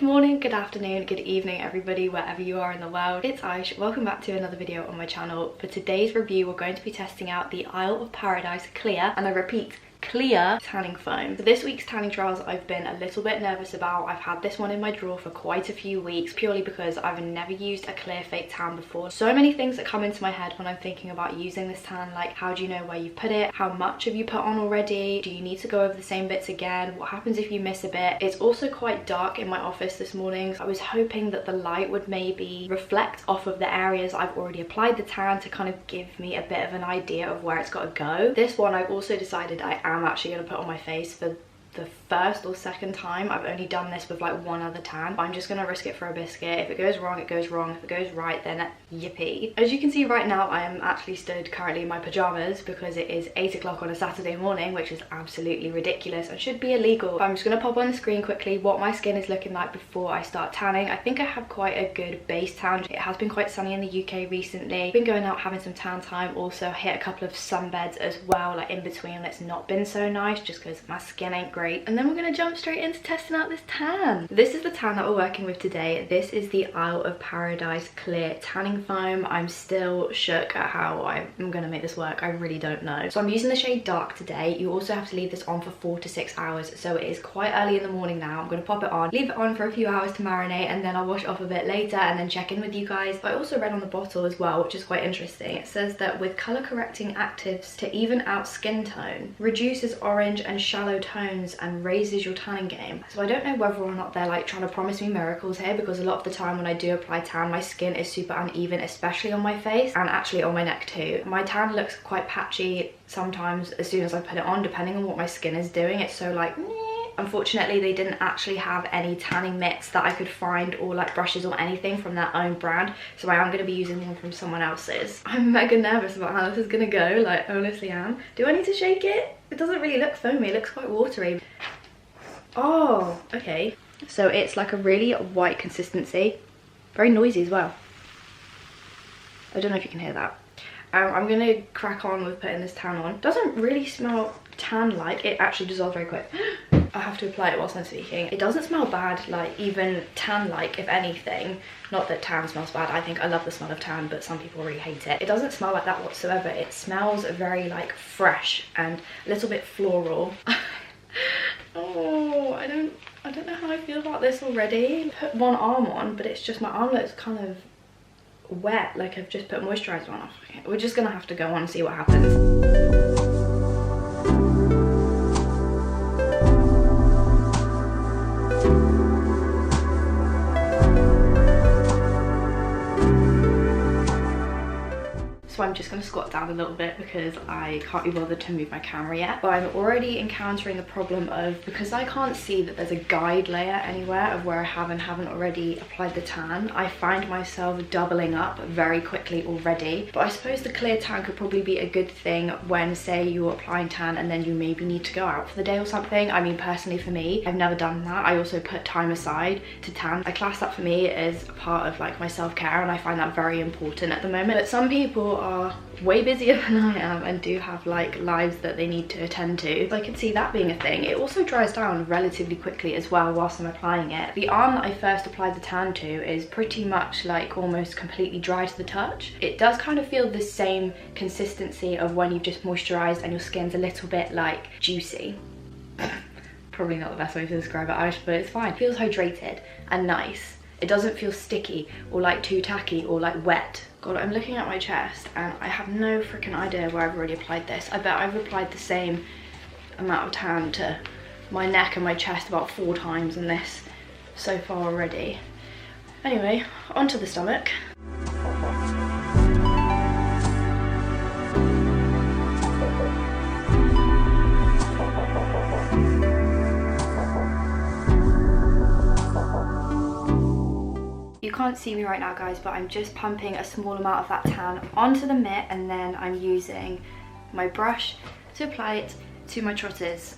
morning, good afternoon, good evening everybody, wherever you are in the world. It's Aish. Welcome back to another video on my channel. For today's review, we're going to be testing out the Isle of Paradise Clear, and I repeat, clear tanning foam. For this week's tanning trials, I've been a little bit nervous about. I've had this one in my drawer for quite a few weeks, purely because I've never used a clear fake tan before. So many things that come into my head when I'm thinking about using this tan, like how do you know where you've put it? How much have you put on already? Do you need to go over the same bits again? What happens if you miss a bit? It's also quite dark in my office this morning, so I was hoping that the light would maybe reflect off of the areas I've already applied the tan to kind of give me a bit of an idea of where it's got to go. This one I've also decided I am actually going to put on my face for the first or second time. I've only done this with like one other tan. I'm just gonna risk it for a biscuit. If it goes wrong, it goes wrong. If it goes right, then yippee. As you can see right now, I am actually stood currently in my pajamas because it is 8 o'clock on a Saturday morning, which is absolutely ridiculous and should be illegal. But I'm just gonna pop on the screen quickly what my skin is looking like before I start tanning. I think I have quite a good base tan. It has been quite sunny in the UK recently. Been going out having some tan time. Also hit a couple of sunbeds as well, like in between. It's not been so nice just because my skin ain't great. And then we're gonna jump straight into testing out this tan. This is the tan that we're working with today. This is the Isle of Paradise Clear Tanning Foam. I'm still shook at how I'm gonna make this work. I really don't know. So I'm using the shade Dark today. You also have to leave this on for 4 to 6 hours. So it is quite early in the morning now. I'm gonna pop it on, leave it on for a few hours to marinate, and then I'll wash it off a bit later and then check in with you guys. But I also read on the bottle as well, which is quite interesting. It says that with color correcting actives to even out skin tone, reduces orange and shallow tones and raises your tanning game. So I don't know whether or not they're like trying to promise me miracles here, because a lot of the time when I do apply tan, my skin is super uneven, especially on my face and actually on my neck too. My tan looks quite patchy sometimes as soon as I put it on, depending on what my skin is doing. It's so like unfortunately, they didn't actually have any tanning mitts that I could find, or like brushes or anything from their own brand, so I am going to be using one from someone else's. I'm mega nervous about how this is going to go, like honestly am. Do I need to shake it? It doesn't really look foamy, it looks quite watery. Oh, okay. So it's like a really white consistency, very noisy as well. I don't know if you can hear that. I'm going to crack on with putting this tan on. Doesn't really smell tan-like, it actually dissolves very quick. I have to apply it whilst I'm speaking. It doesn't smell bad, like even tan-like, if anything. Not that tan smells bad. I love the smell of tan, but some people really hate it. It doesn't smell like that whatsoever. It smells very like fresh and a little bit floral. Oh, I don't know how I feel about this already. Put one arm on, but it's just my arm looks kind of wet, like I've just put moisturizer on. Okay, we're just gonna have to go on and see what happens. So I'm just going to squat down a little bit because I can't be bothered to move my camera yet. But I'm already encountering the problem of, because I can't see that there's a guide layer anywhere of where I have and haven't already applied the tan, I find myself doubling up very quickly already. But I suppose the clear tan could probably be a good thing when, say, you're applying tan and then you maybe need to go out for the day or something. I mean, personally for me, I've never done that. I also put time aside to tan. I class that for me as a part of like my self-care, and I find that very important at the moment. But some people are way busier than I am and do have like lives that they need to attend to. So I can see that being a thing. It also dries down relatively quickly as well whilst I'm applying it. The arm that I first applied the tan to is pretty much like almost completely dry to the touch. It does kind of feel the same consistency of when you've just moisturized and your skin's a little bit like juicy. Probably not the best way to describe it, but it's fine. It feels hydrated and nice. It doesn't feel sticky or like too tacky or like wet. God, I'm looking at my chest and I have no freaking idea where I've already applied this. I bet I've applied the same amount of tan to my neck and my chest about 4 times in this so far already. Anyway, onto the stomach. You can't see me right now, guys, but I'm just pumping a small amount of that tan onto the mitt, and then I'm using my brush to apply it to my trotters.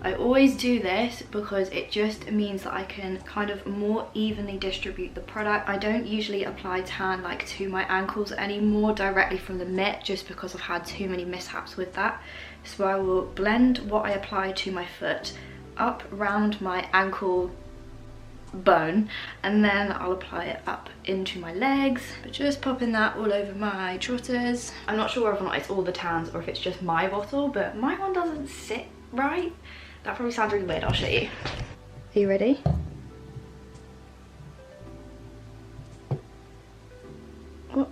I always do this because it just means that I can kind of more evenly distribute the product. I don't usually apply tan like to my ankles anymore directly from the mitt, just because I've had too many mishaps with that. So I will blend what I apply to my foot up round my ankle bone, and then I'll apply it up into my legs, but just popping that all over my trotters. I'm not sure whether or not it's all the tans or if it's just my bottle, but my one doesn't sit right. That probably sounds really weird. I'll show you. Are you ready? What?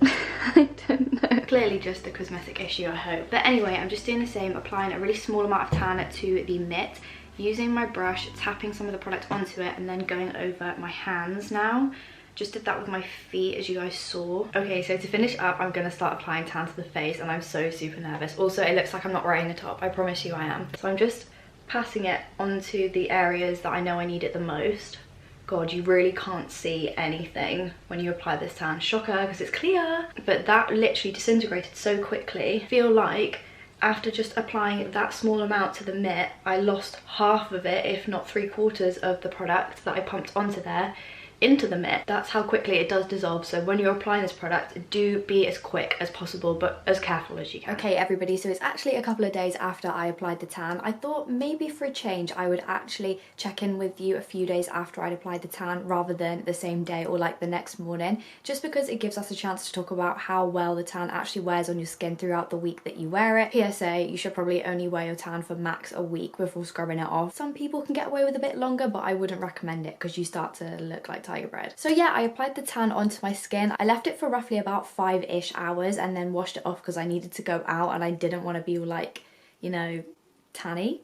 I don't know. Clearly just a cosmetic issue, I hope. But anyway, I'm just doing the same, applying a really small amount of tan to the mitt, using my brush, tapping some of the product onto it, and then going over my hands now. Just did that with my feet, as you guys saw. Okay, so to finish up, I'm gonna start applying tan to the face, and I'm so super nervous. Also, it looks like I'm not wearing the top. I promise you I am. So I'm just passing it onto the areas that I know I need it the most. God, you really can't see anything when you apply this tan. Shocker, because it's clear. But that literally disintegrated so quickly. I feel like after just applying that small amount to the mitt, I lost half of it, if not 3/4 of the product that I pumped onto there into the mitt. That's how quickly it does dissolve. So when you're applying this product, do be as quick as possible, but as careful as you can. Okay everybody, so it's actually a couple of days after I applied the tan. I thought maybe for a change I would actually check in with you a few days after I'd applied the tan rather than the same day or like the next morning, just because it gives us a chance to talk about how well the tan actually wears on your skin throughout the week that you wear it. PSA, you should probably only wear your tan for max a week before scrubbing it off. Some people can get away with a bit longer, but I wouldn't recommend it because you start to look like tiger bread. So yeah, I applied the tan onto my skin. I left it for roughly about 5-ish hours and then washed it off because I needed to go out and I didn't want to be like, you know, tanny.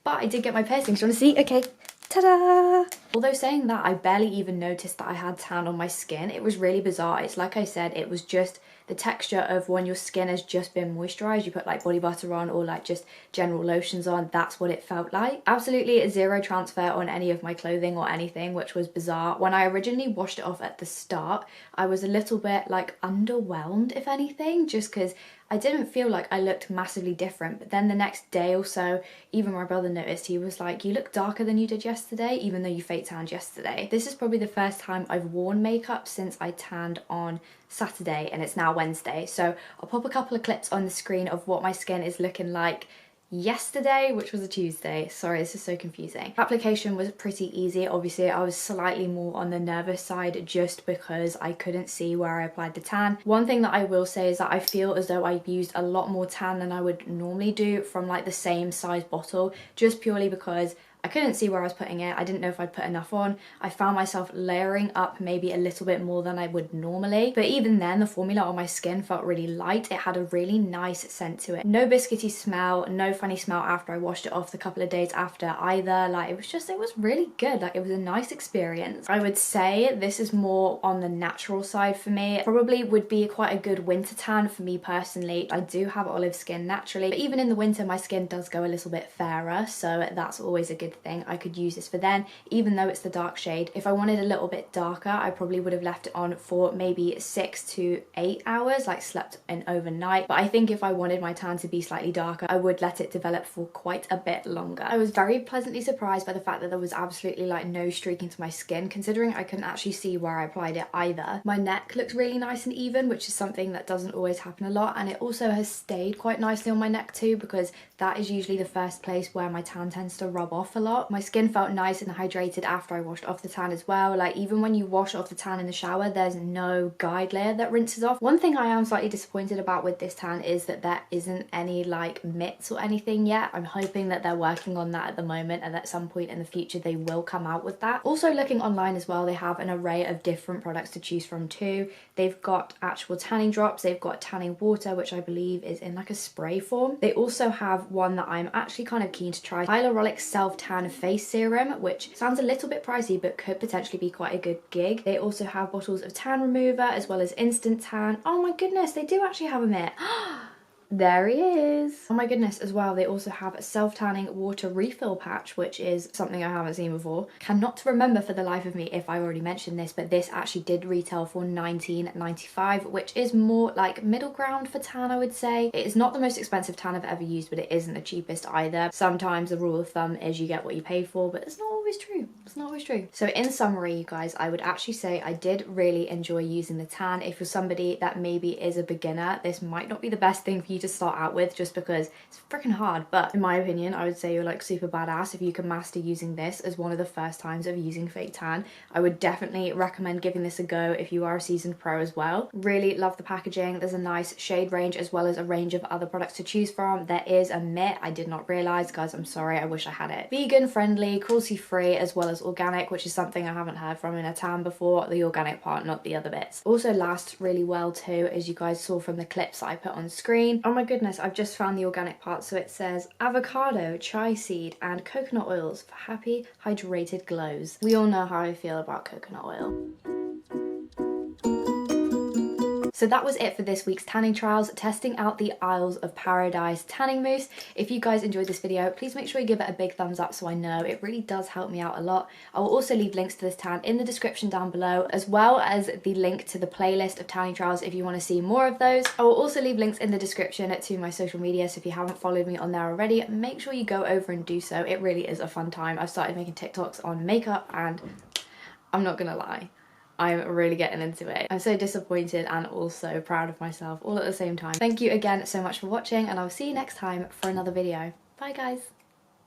But I did get my piercings. Do you want to see? Okay. Ta-da! Although saying that, I barely even noticed that I had tan on my skin. It was really bizarre. It's like I said, it was just the texture of when your skin has just been moisturized, you put like body butter on or like just general lotions on, that's what it felt like. Absolutely zero transfer on any of my clothing or anything, which was bizarre. When I originally washed it off at the start, I was a little bit like underwhelmed, if anything, just because I didn't feel like I looked massively different. But then the next day or so, even my brother noticed. He was like, you look darker than you did yesterday, even though you fake tanned yesterday. This is probably the first time I've worn makeup since I tanned on Saturday, and it's now Wednesday. So I'll pop a couple of clips on the screen of what my skin is looking like yesterday, which was a Tuesday. Sorry, this is so confusing. Application was pretty easy. Obviously I was slightly more on the nervous side just because I couldn't see where I applied the tan. One thing that I will say is that I feel as though I've used a lot more tan than I would normally do from like the same size bottle, just purely because I couldn't see where I was putting it. I didn't know if I'd put enough on. I found myself layering up maybe a little bit more than I would normally. But even then, the formula on my skin felt really light. It had a really nice scent to it. No biscuity smell, no funny smell after I washed it off the couple of days after either. Like, it was really good. Like, it was a nice experience. I would say this is more on the natural side for me. It probably would be quite a good winter tan for me personally. I do have olive skin naturally, but even in the winter, my skin does go a little bit fairer. So that's always a good thing. I could use this for then, even though it's the dark shade. If I wanted a little bit darker, I probably would have left it on for maybe 6 to 8 hours, like slept in overnight. But I think if I wanted my tan to be slightly darker, I would let it develop for quite a bit longer. I was very pleasantly surprised by the fact that there was absolutely like no streaking to my skin, considering I couldn't actually see where I applied it either. My neck looks really nice and even, which is something that doesn't always happen a lot, and it also has stayed quite nicely on my neck too, because that is usually the first place where my tan tends to rub off a lot. My skin felt nice and hydrated after I washed off the tan as well. Like, even when you wash off the tan in the shower, there's no guide layer that rinses off. One thing I am slightly disappointed about with this tan is that there isn't any like mitts or anything yet. I'm hoping that they're working on that at the moment, and at some point in the future they will come out with that. Also, looking online as well, they have an array of different products to choose from too. They've got actual tanning drops, they've got tanning water, which I believe is in like a spray form. They also have one that I'm actually kind of keen to try, hyaluronic self tan face serum, which sounds a little bit pricey but could potentially be quite a good gig. They also have bottles of tan remover as well as instant tan. Oh my goodness, they do actually have a mitt. There he is. Oh my goodness, as well, they also have a self-tanning water refill patch, which is something I haven't seen before. Cannot remember for the life of me if I already mentioned this, but this actually did retail for $19.95, which is more like middle ground for tan, I would say. It is not the most expensive tan I've ever used, but it isn't the cheapest either. Sometimes the rule of thumb is you get what you pay for, but it's not always true. It's not always true. So in summary, you guys, I would actually say I did really enjoy using the tan. If you're somebody that maybe is a beginner, this might not be the best thing for you to start out with, just because it's freaking hard. But in my opinion, I would say you're like super badass if you can master using this as one of the first times of using fake tan. I would definitely recommend giving this a go if you are a seasoned pro as well. Really love the packaging. There's a nice shade range as well as a range of other products to choose from. There is a mitt. I did not realize, guys, I'm sorry, I wish I had it. Vegan friendly, cruelty free, as well as organic, which is something I haven't heard from in a tan before. The organic part, not the other bits. Also lasts really well too, as you guys saw from the clips that I put on screen. Oh my goodness, I've just found the organic part. So it says avocado, chai seed and coconut oils for happy hydrated glows. We all know how I feel about coconut oil. So that was it for this week's tanning trials, testing out the Isles of Paradise tanning mousse. If you guys enjoyed this video, please make sure you give it a big thumbs up so I know. It really does help me out a lot. I will also leave links to this tan in the description down below, as well as the link to the playlist of tanning trials if you want to see more of those. I will also leave links in the description to my social media, so if you haven't followed me on there already, make sure you go over and do so. It really is a fun time. I've started making TikToks on makeup and I'm not gonna lie, I'm really getting into it. I'm so disappointed and also proud of myself all at the same time. Thank you again so much for watching, and I'll see you next time for another video. Bye guys.